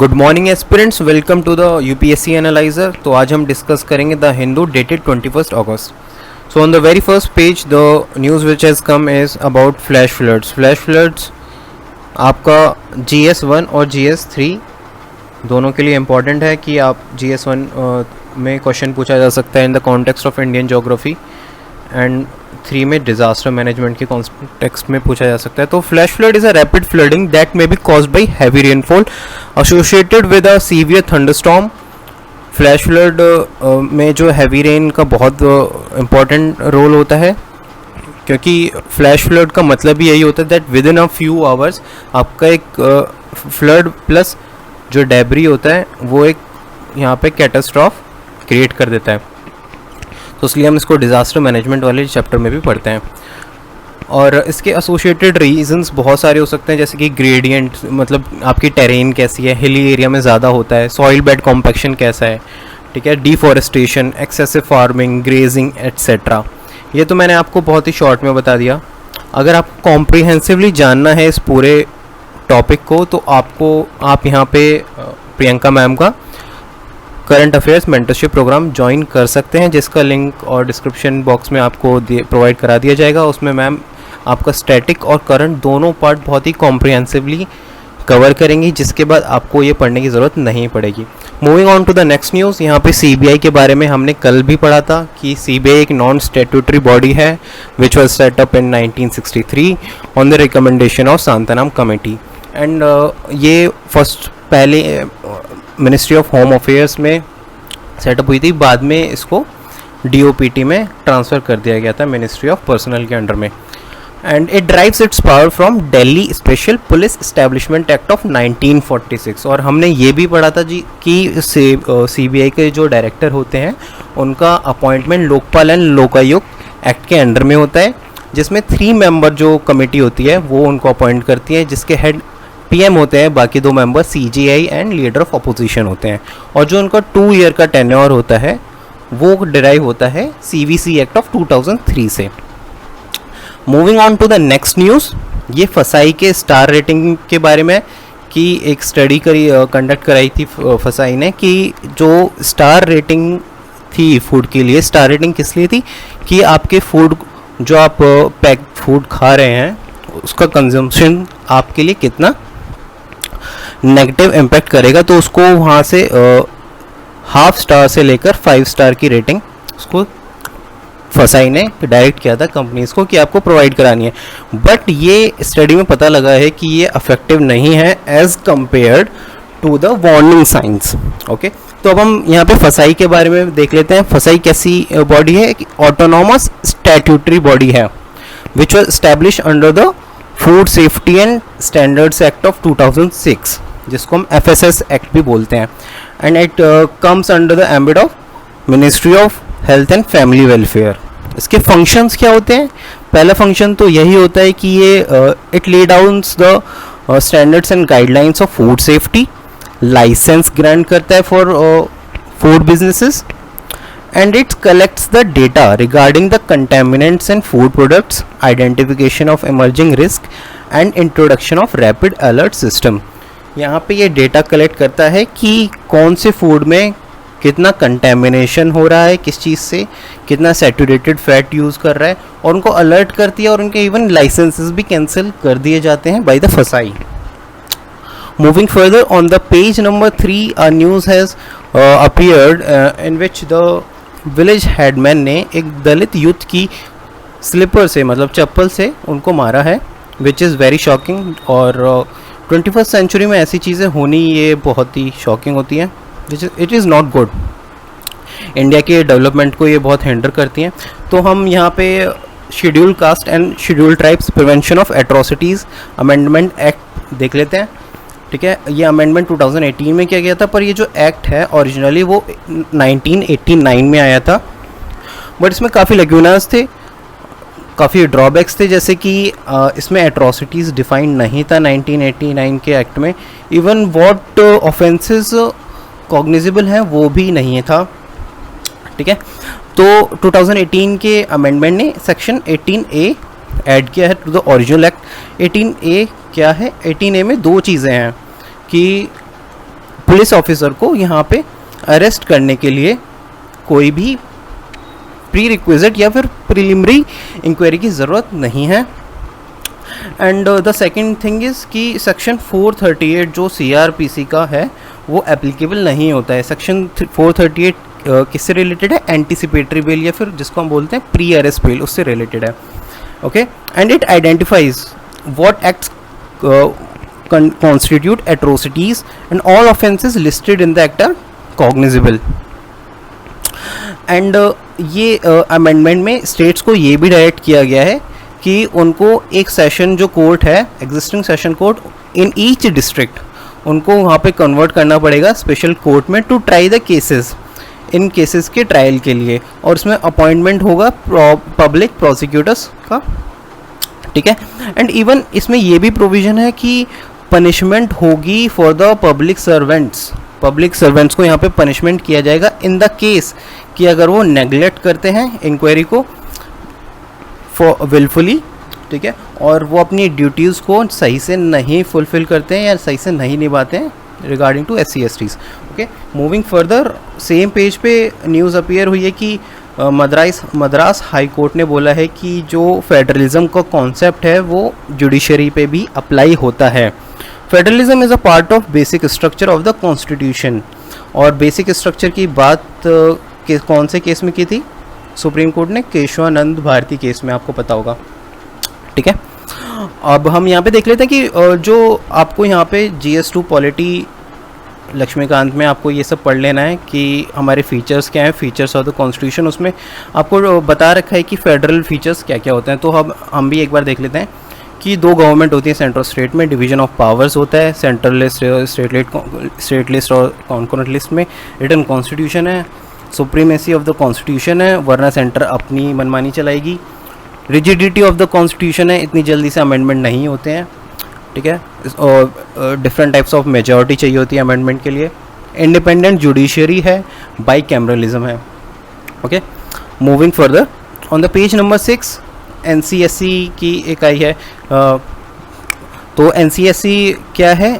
Good morning aspirants, welcome to the UPSC analyser. तो आज हम डिस्कस करेंगे the Hindu dated 21 August. So on the very first page the news which has come is about flash floods. Flash floods आपका GS1 और GS3 दोनों के लिए important है कि आप GS1 में क्वेश्चन पूछा जा सकता है in the context of Indian geography, and 3 में डिजास्टर मैनेजमेंट के कॉन्टेक्स्ट में पूछा जा सकता है। तो flash flood is a rapid flooding that may be caused by heavy rainfall associated with a severe thunderstorm. Flash flood में जो हैवी रेन का बहुत इम्पॉर्टेंट रोल होता है, क्योंकि फ्लैश फ्लड का मतलब ही यही होता है that with in a few hours आपका एक फ्लड प्लस जो डेब्री होता है वो एक यहाँ पे कैटास्ट्रॉफ क्रिएट कर देता है। तो इसलिए हम इसको डिज़ास्टर मैनेजमेंट वाले चैप्टर में भी पढ़ते हैं। और इसके एसोसिएटेड रीजंस बहुत सारे हो सकते हैं, जैसे कि ग्रेडियंट, मतलब आपकी टेरेन कैसी है, हिली एरिया में ज़्यादा होता है, सॉइल बेड कॉम्पैक्शन कैसा है, ठीक है, deforestation, excessive farming, grazing etcetera. ये तो मैंने आपको बहुत ही शॉर्ट में बता दिया। अगर आपको कॉम्प्रिहेंसिवली जानना है इस पूरे टॉपिक को तो आप यहाँ पे प्रियंका मैम का current affairs mentorship programme join कर सकते हैं, जिसका लिंक और डिस्क्रिप्शन बॉक्स में आपको प्रोवाइड करा दिया जाएगा। उसमें मैम आपका स्टैटिक और करंट दोनों पार्ट बहुत ही कॉम्प्रिहेंसिवली कवर करेंगी, जिसके बाद आपको ये पढ़ने की ज़रूरत नहीं पड़ेगी। Moving on to the next news, यहाँ पे CBI के बारे में हमने कल भी पढ़ा था कि CBI एक नॉन स्टैट्यूटरी बॉडी है which was setup in 1963 on the recommendation of Shantaram committee. And ये पहले मिनिस्ट्री ऑफ होम अफेयर्स में सेटअप हुई थी, बाद में इसको DOPT में ट्रांसफ़र कर दिया गया था मिनिस्ट्री ऑफ पर्सनल के अंडर में। And it drives it's power from Delhi special police establishment act of 1946। और हमने ये भी पढ़ा था जी कि CBI के जो डायरेक्टर होते हैं उनका appointment Lokpal and Lokayukta act के अंडर में होता है, जिसमें 3 मेंबर जो कमेटी होती है वो उनको अपॉइंट करती है, जिसके हेड PM होते हैं, बाकी 2 member CJI and leader of opposition होते हैं। और जो उनका 2 ईयर का टेन्योर होता है वो डिराइव होता है CVC एक्ट ऑफ 2003 से। Moving on to the next news, ये फसाई के स्टार रेटिंग के बारे में कि एक स्टडी कंडक्ट कराई थी फसाई ने कि जो स्टार रेटिंग थी फूड के लिए, स्टार रेटिंग किस लिए थी कि आपके फूड जो आप पैक फूड खा रहे हैं उसका कंजम्पशन आपके लिए कितना नेगेटिव इम्पैक्ट करेगा। तो उसको वहाँ से हाफ स्टार से लेकर 5 स्टार की रेटिंग उसको फसाई ने डायरेक्ट किया था कंपनीज़ को कि आपको प्रोवाइड करानी है। बट ये स्टडी में पता लगा है कि ये इफेक्टिव नहीं है as compared to the warning science. Okay, तो अब हम यहाँ पे फसाई के बारे में देख लेते हैं। फसाई कैसी बॉडी है? ऑटोनॉमस स्टैट्यूटरी बॉडी है which was establish under the food safety and standards act of 2006, जिसको हम FSS एक्ट भी बोलते हैं। And it comes under the ambit of ministry of health and family welfare. इसके फंक्शंस क्या होते हैं? पहला फंक्शन तो यही होता है कि ये it lay downs the standards and guidelines of food safety, licence grant करता है for food businesses, and it collects the data regarding the contaminants and food products, identification of emerging risk and introduction of rapid alert system। यहाँ पे ये data collect करता है कि कौन से फूड में कितना कंटेमिनेशन हो रहा है, किस चीज़ से कितना सैचुरेटेड फैट यूज़ कर रहा है, और उनको अलर्ट करती है, और उनके इवन लाइसेंसेस भी कैंसिल कर दिए जाते हैं बाय द फसाई। Moving further on the page number 3, a news has appeared in which the village headman ने एक दलित यूथ की स्लीपर से, मतलब चप्पल से उनको मारा है, विच इज़ वेरी शॉकिंग। और 21st सेंचुरी में ऐसी चीज़ें होनी ये बहुत ही शॉकिंग होती हैं, it is not good. India के डेवलपमेंट को ये बहुत हिंडर करती हैं। तो हम यहाँ पे schedule caste and schedule tribes prevention of atrocities amendment act देख लेते हैं। ठीक है, ये अमेंडमेंट 2018 में किया गया था, पर ये जो एक्ट है ओरिजिनली वो 1989 में आया था। बट इसमें काफ़ी लैक्यूनास थे, काफ़ी ड्रॉबैक्स थे, जैसे कि इसमें एट्रोसिटीज़ डिफाइन नहीं था 1989 के एक्ट में। इवन व्हाट ऑफेंसेस कॉग्निजेबल हैं वो भी नहीं था। ठीक है, तो 2018 के अमेंडमेंट ने सेक्शन 18A ऐड किया है to the original act. 18A क्या है? 18A में 2 चीज़ें हैं कि पुलिस ऑफिसर को यहाँ पे अरेस्ट करने के लिए कोई भी प्री रिक्विजिट या फिर प्रिलिमिनरी इंक्वायरी की ज़रूरत नहीं है। And the second thing is कि सेक्शन 438 जो CRPC का है वो एप्लीकेबल नहीं होता है। सेक्शन 438 किससे रिलेटेड है? एंटीसिपेटरी बेल या फिर जिसको हम बोलते हैं प्री अरेस्ट बेल, उससे रिलेटेड है। Okay, and it identifies what acts constitute atrocities and all offenses listed in the act are cognizable। And ये अमेंडमेंट में स्टेट्स को ये भी डायरेक्ट किया गया है कि उनको एक सेशन जो कोर्ट है, existing session court in each district, उनको वहाँ पे कन्वर्ट करना पड़ेगा स्पेशल कोर्ट में टू ट्राई द केसेस, इन केसेस के ट्रायल के लिए। और इसमें अपॉइंटमेंट होगा पब्लिक प्रोसिक्यूटर्स का, ठीक है। एंड इवन इसमें ये भी प्रोविज़न है कि पनिशमेंट होगी फॉर द पब्लिक सर्वेंट्स को यहाँ पे पनिशमेंट किया जाएगा इन द केस कि अगर वो नेग्लेक्ट करते हैं इंक्वायरी को फॉर विलफुली, ठीक है, और वो अपनी ड्यूटीज़ को सही से नहीं फुलफ़िल करते हैं या सही से नहीं निभाते हैं regarding to SC/STs। Okay, moving further, same page पे न्यूज़ अपीयर हुई है कि मद्रास हाई कोर्ट ने बोला है कि जो फेडरलिज्म का कॉन्सेप्ट है वो जुडिशरी पे भी अप्लाई होता है। Federalism is a part of basic structure of the constitution. और बेसिक स्ट्रक्चर की बात कौन से केस में की थी? सुप्रीम कोर्ट ने केशवानंद भारती केस में, आपको पता होगा, ठीक है। अब हम यहाँ पे देख लेते हैं कि जो आपको यहाँ पे GS2 पॉलिटी लक्ष्मीकांत में आपको ये सब पढ़ लेना है कि हमारे फीचर्स क्या हैं, फीचर्स ऑफ द कॉन्स्टिट्यूशन। उसमें आपको बता रखा है कि फेडरल फीचर्स क्या क्या होते हैं। तो हम भी एक बार देख लेते हैं कि दो गवर्नमेंट होती है सेंट्रल स्टेट में, डिवीजन ऑफ पावर्स होता है, सेंट्रल लिस्ट, स्टेट लिस्ट और कॉन्करेंट लिस्ट में, रिटन कॉन्स्टिट्यूशन है, सुप्रीमेसी ऑफ द कॉन्स्टिट्यूशन है, वरना सेंटर अपनी मनमानी चलाएगी, रिजिडिटी ऑफ द कॉन्स्टिट्यूशन है, इतनी जल्दी से अमेंडमेंट नहीं होते हैं, ठीक है, और डिफरेंट टाइप्स ऑफ मेजॉरिटी चाहिए होती है अमेंडमेंट के लिए, इंडिपेंडेंट जुडिशरी है, बाई कैमरलिज्म है। Okay, moving further on the page number 6 NCSC की इकाई है। तो NCSC क्या है?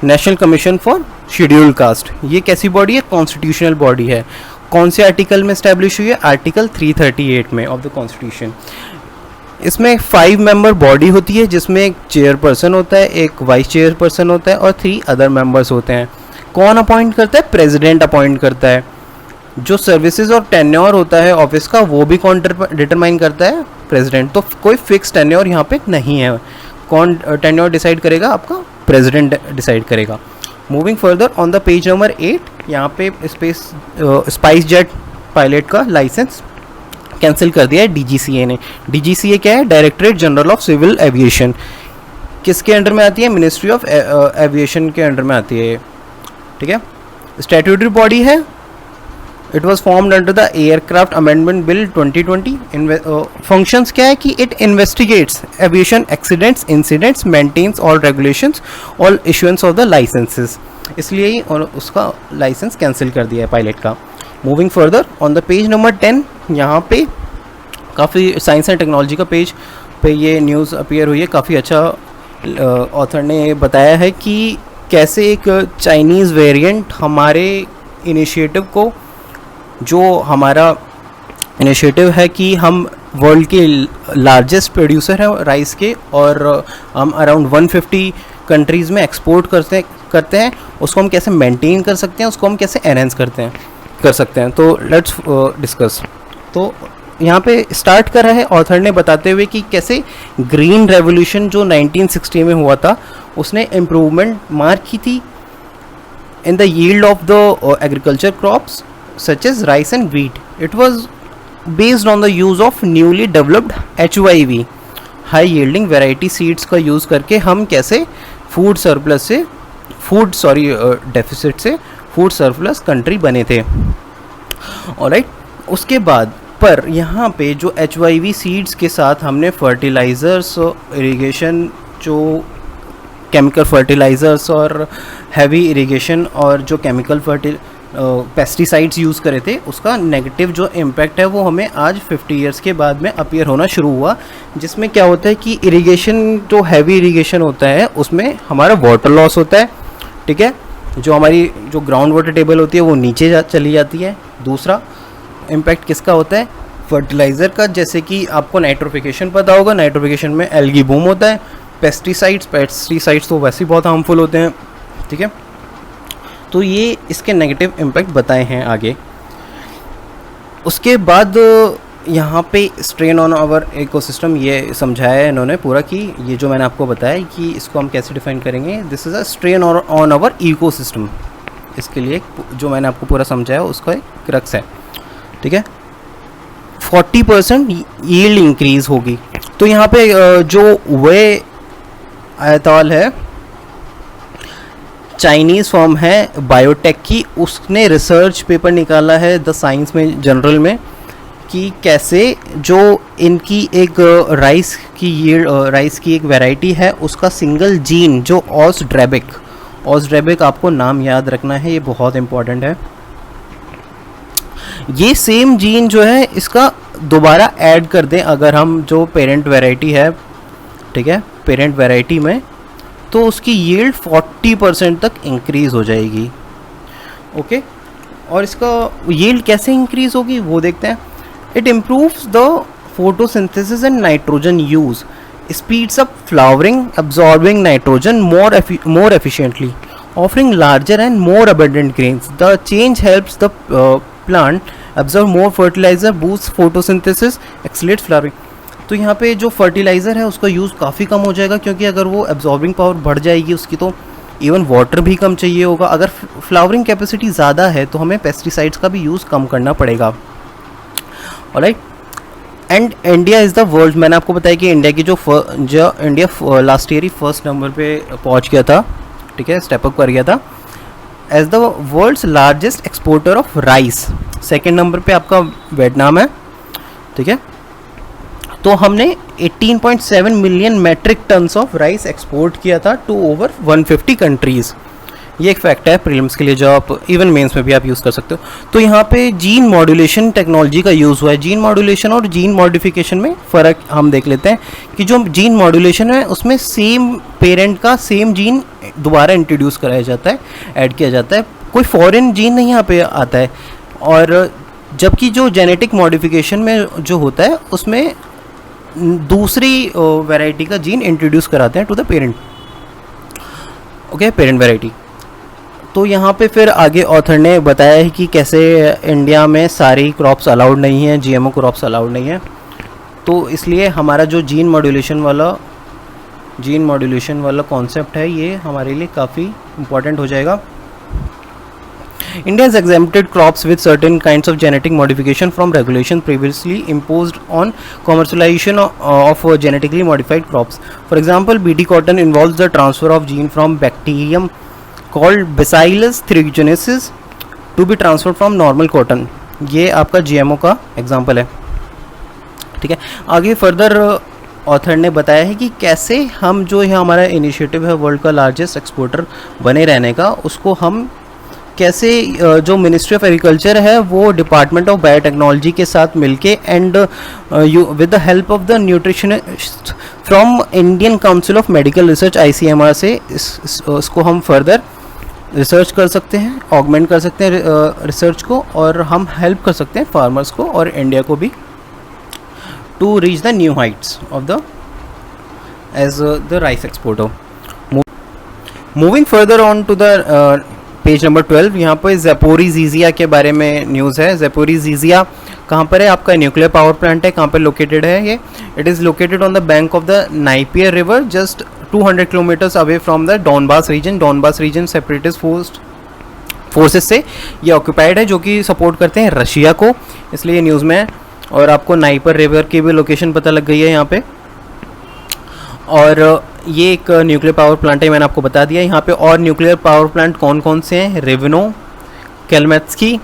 National commission for scheduled caste. ये कैसी बॉडी है? कॉन्स्टिट्यूशनल बॉडी है। कौन से आर्टिकल में स्टैब्लिश हुई है? आर्टिकल 338 में ऑफ द कॉन्स्टिट्यूशन। इसमें 5 मेंबर बॉडी होती है जिसमें एक चेयरपर्सन होता है, एक वाइस चेयरपर्सन होता है और 3 अदर मेंबर्स होते हैं। कौन अपॉइंट करता है? प्रेसिडेंट अपॉइंट करता है। जो सर्विसेज और टेन्योर होता है ऑफिस का वो भी कौन डिटरमाइन करता है? प्रेसिडेंट। तो कोई फिक्स टेन्योर यहाँ पे नहीं है। कौन टेन्योर डिसाइड करेगा? आपका प्रेसिडेंट डिसाइड करेगा। Moving further on the page number 8, यहाँ पे स्पाइस जेट पायलट का लाइसेंस कैंसिल कर दिया है DGCA ने। DGCA क्या है? Directorate general of civil aviation. किसके अंडर में आती है? मिनिस्ट्री ऑफ एविएशन के अंडर में आती है, ठीक है। स्टैट्यूटरी बॉडी है। It was formed under the aircraft amendment bill 2020। Functions क्या है कि it investigates aviation accidents, incidents, maintains all regulations, all issuance of the licences. इसलिए ही उसका लाइसेंस कैंसिल कर दिया है पायलट का। Moving further on the page number 10, यहाँ पे काफ़ी साइंस एंड टेक्नोलॉजी का पेज पे ये न्यूज़ अपीयर हुई है। काफ़ी अच्छा ऑथर ने बताया है कि कैसे एक चाइनीज़ वेरिएंट हमारे इनिशिएटिव को, जो हमारा इनिशिएटिव है कि हम वर्ल्ड के लार्जेस्ट प्रोड्यूसर हैं राइस के और हम अराउंड 150 कंट्रीज़ में एक्सपोर्ट करते हैं, उसको हम कैसे मेंटेन कर सकते हैं, उसको हम कैसे एनहेंस कर सकते हैं। तो लेट्स डिस्कस। तो यहाँ पे स्टार्ट कर रहा है ऑथर ने बताते हुए कि कैसे ग्रीन रेवोल्यूशन जो 1960 में हुआ था उसने इम्प्रूवमेंट मार्क की थी in the yield of the agriculture crops such as rice and wheat. It was based on the use of newly developed HYV, high yielding variety seeds का यूज़ करके हम कैसे डेफिसिट से फूड सरप्लस कंट्री बने थे। Alright, उसके बाद पर यहाँ पे जो HYV सीड्स के साथ हमने फर्टिलाइज़र्स, इरिगेशन, जो केमिकल फर्टिलाइज़र्स और हैवी इरिगेशन और जो केमिकल पेस्टिसाइड्स यूज़ करे थे, उसका नेगेटिव जो इम्पैक्ट है वो हमें आज 50 इयर्स के बाद में अपीयर होना शुरू हुआ। जिसमें क्या होता है कि इरिगेशन, जो हैवी इरिगेशन होता है उसमें हमारा वाटर लॉस होता है, ठीक है, जो हमारी जो ग्राउंड वाटर टेबल होती है वो नीचे चली जाती है। दूसरा इम्पैक्ट किसका होता है, फर्टिलाइज़र का, जैसे कि आपको नाइट्रोफिकेशन पता होगा, नाइट्रोफिकेशन में एल्गी बूम होता है। पेस्टिसाइड्स तो वैसे ही बहुत हार्मफुल होते हैं, ठीक है। तो ये इसके नेगेटिव इम्पैक्ट बताए हैं आगे। उसके बाद यहाँ पे स्ट्रेन ऑन आवर इकोसिस्टम ये समझाया है इन्होंने पूरा, कि ये जो मैंने आपको बताया कि इसको हम कैसे डिफाइन करेंगे, this is a strain on our ecosystem. इसके लिए जो मैंने आपको पूरा समझाया उसका एक क्रक्स है, ठीक है। 40% यील्ड इंक्रीज होगी। तो यहाँ पे जो वे आयताल है, चाइनीज़ फॉर्म है बायोटेक की, उसने रिसर्च पेपर निकाला है द साइंस में जनरल में, कि कैसे जो इनकी एक राइस की एक वैरायटी है, उसका सिंगल जीन जो ऑस्ड्रेबिक आपको नाम याद रखना है, ये बहुत इंपॉर्टेंट है। ये सेम जीन जो है इसका दोबारा ऐड कर दें अगर हम जो पेरेंट वैरायटी है, ठीक है, पेरेंट वैरायटी में, तो उसकी यील्ड 40% तक इंक्रीज़ हो जाएगी। ओके, और इसका यील्ड कैसे इंक्रीज़ होगी वो देखते हैं। It improves the photosynthesis and nitrogen use, speeds up flowering, absorbing nitrogen more efficiently, offering larger and more abundant grains. The change helps the plant absorb more fertilizer, boosts photosynthesis, accelerates flowering. तो यहाँ पे जो fertiliser है उसका use काफ़ी कम हो जाएगा, क्योंकि अगर वो एब्जॉर्बिंग पावर बढ़ जाएगी उसकी, तो इवन वाटर भी कम चाहिए होगा। अगर फ्लावरिंग कैपेसिटी ज़्यादा है तो हमें पेस्टिसाइड्स का भी यूज़ कम करना पड़ेगा। Alright, and India is the world, मैंने आपको बताया कि इंडिया की जो इंडिया लास्ट ईयर ही फर्स्ट नंबर पे पहुंच गया था, ठीक है, स्टेप अप कर गया था as the world's largest exporter of rice. Second नंबर पे आपका वियतनाम है, ठीक है। तो हमने 18.7 million metric tons of rice export किया था टू ओवर 150 कंट्रीज़। ये एक फैक्ट है प्रीलिम्स के लिए, जो आप इवन मेंस में भी आप यूज़ कर सकते हो। तो यहाँ पे जीन मॉड्यूलेशन टेक्नोलॉजी का यूज़ हुआ है। जीन मॉड्यूलेशन और जीन मॉडिफिकेशन में फ़र्क हम देख लेते हैं कि जो जीन मॉड्यूलेशन है उसमें सेम पेरेंट का सेम जीन दोबारा इंट्रोड्यूस कराया जाता है, ऐड किया जाता है, कोई फॉरेन जीन नहीं यहाँ पे आता है। और जबकि जो जेनेटिक मॉडिफिकेशन में जो होता है उसमें दूसरी वैरायटी का जीन इंट्रोड्यूस कराते हैं to the parent, okay, parent variety. तो यहाँ पे फिर आगे ऑथर ने बताया है कि कैसे इंडिया में सारी क्रॉप्स अलाउड नहीं है, जीएमओ क्रॉप्स अलाउड नहीं है। तो इसलिए हमारा जो जीन मॉड्यूलेशन वाला कॉन्सेप्ट है ये हमारे लिए काफ़ी इम्पॉर्टेंट हो जाएगा। India has exempted crops with certain kinds of genetic modification from regulation previously imposed on commercialization of genetically modified crops. For example, BT cotton involves the transfer of gene from bacterium called Bacillus thuringiensis to be transferred from normal cotton. ये आपका GMO का example है, ठीक है। आगे further author ने बताया है कि कैसे हम जो है हमारा इनिशिएटिव है वर्ल्ड का लार्जेस्ट एक्सपोर्टर बने रहने का, उसको हम कैसे जो मिनिस्ट्री ऑफ एग्रीकल्चर है वो डिपार्टमेंट ऑफ बायोटेक्नोलॉजी के साथ मिलके and with the help of the nutritionist from Indian council of medical research ICMR से इसको हम फर्दर रिसर्च कर सकते हैं, ऑगमेंट कर सकते हैं रिसर्च को, और हम हेल्प कर सकते हैं फार्मर्स को और इंडिया को भी to reach the new heights of the as the rice exporter. Moving further on to the page number 12, यहाँ पर ज़ैपोरिज़िया के बारे में न्यूज़ है। ज़ैपोरिज़िया कहाँ पर है? आपका न्यूक्लियर पावर प्लांट है। कहाँ पर लोकेटेड है ये? It is located on the bank of the Dnieper river, just 200 kilometres away from the Donbas region. Donbas region separatist forces से ये ऑक्यूपाइड है, जो कि सपोर्ट करते हैं रशिया को, इसलिए न्यूज़ में है। और आपको नाइपर रिवर की भी लोकेशन पता लग गई है यहाँ पे। और ये एक न्यूक्लियर पावर प्लांट है, मैंने आपको बता दिया। यहाँ पे और न्यूक्लियर पावर प्लांट कौन कौन से हैं? Rivne, Khmelnytskyi,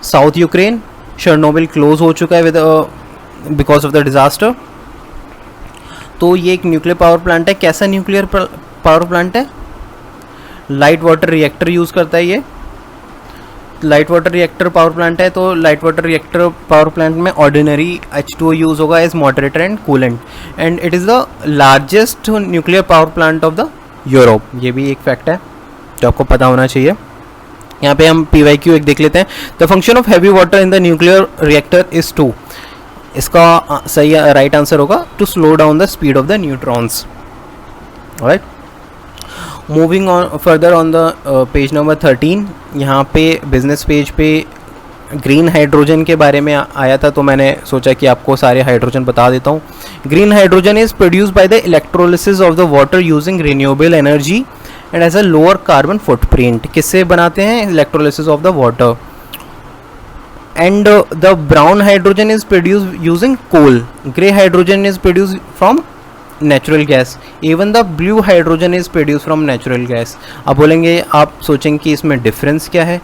south Ukraine, Chernobyl close हो चुका है with because of the disaster. तो ये एक न्यूक्लियर पावर प्लांट है। कैसा न्यूक्लियर पावर प्लांट है? लाइट वाटर रिएक्टर यूज़ करता है ये। Light water reactor power plant है, तो light water reactor power plant में ऑर्डिनरी H2O यूज़ होगा as moderator and coolant, and it is the largest nuclear power plant of the Europe. ये भी एक फैक्ट है। जो आपको पता होना चाहिए। यहाँ पे हम PYQ एक देख लेते हैं। The function of heavy water in the nuclear reactor is to, इसका सही राइट आंसर होगा to slow down the speed of the neutrons. Right, moving on further on the page number 13, यहाँ पे बिजनेस पेज पे green hydrogen के बारे में आया था, तो मैंने सोचा कि आपको सारे हाइड्रोजन बता देता हूँ। Green hydrogen is produced by the electrolysis of the water using renewable energy and as a lower carbon footprint. किससे बनाते हैं? Electrolysis of the water. And the brown hydrogen is produced using coal, grey hydrogen is produced from natural gas, even the blue hydrogen is produce from natural gas. अब बोलेंगे, आप सोचेंगे कि इसमें difference क्या है,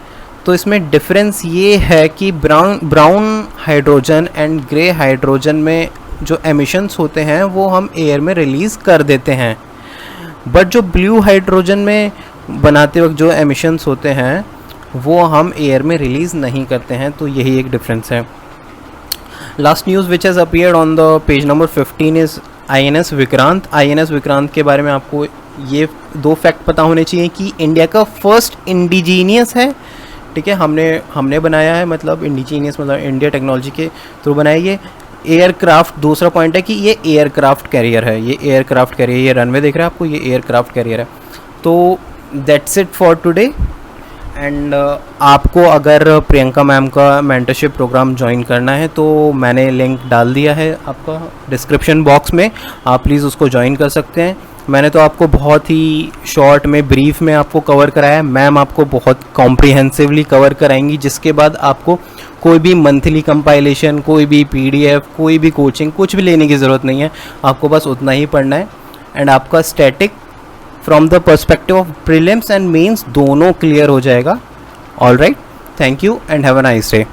तो इसमें डिफरेंस ये है कि brown hydrogen and grey hydrogen में जो एमिशंस होते हैं वो हम एयर में रिलीज़ कर देते हैं, बट जो ब्लू हाइड्रोजन में बनाते वक्त जो एमिशंस होते हैं वो हम एयर में रिलीज़ नहीं करते हैं, तो यही एक डिफरेंस है। Last news which has appeared on the page number 15 is INS Vikrant. INS Vikrant के बारे में आपको ये 2 फैक्ट पता होने चाहिए कि इंडिया का फर्स्ट इंडिजीनियस है, ठीक है, हमने बनाया है, मतलब इंडिजीनियस मतलब इंडिया टेक्नोलॉजी के थ्रू बनाया ये एयरक्राफ्ट। दूसरा पॉइंट है कि ये एयरक्राफ्ट कैरियर है, ये एयरक्राफ्ट कैरियर, ये रनवे देख रहे हैं आपको, ये एयरक्राफ्ट कैरियर है। तो that's it for today. And आपको अगर प्रियंका मैम का मेंटरशिप प्रोग्राम ज्वाइन करना है तो मैंने लिंक डाल दिया है आपका डिस्क्रिप्शन बॉक्स में, आप प्लीज़ उसको ज्वाइन कर सकते हैं। मैंने तो आपको बहुत ही शॉर्ट में, ब्रीफ में आपको कवर कराया है, मैम आपको बहुत कॉम्प्रिहेंसिवली कवर कराएंगी, जिसके बाद आपको कोई भी मंथली कंपाइलेशन, कोई भी PDF, कोई भी कोचिंग, कुछ भी लेने की ज़रूरत नहीं है, आपको बस उतना ही पढ़ना है। एंड आपका static from the perspective of prelims and mains दोनों क्लियर हो जाएगा। All right, thank you and have a nice day.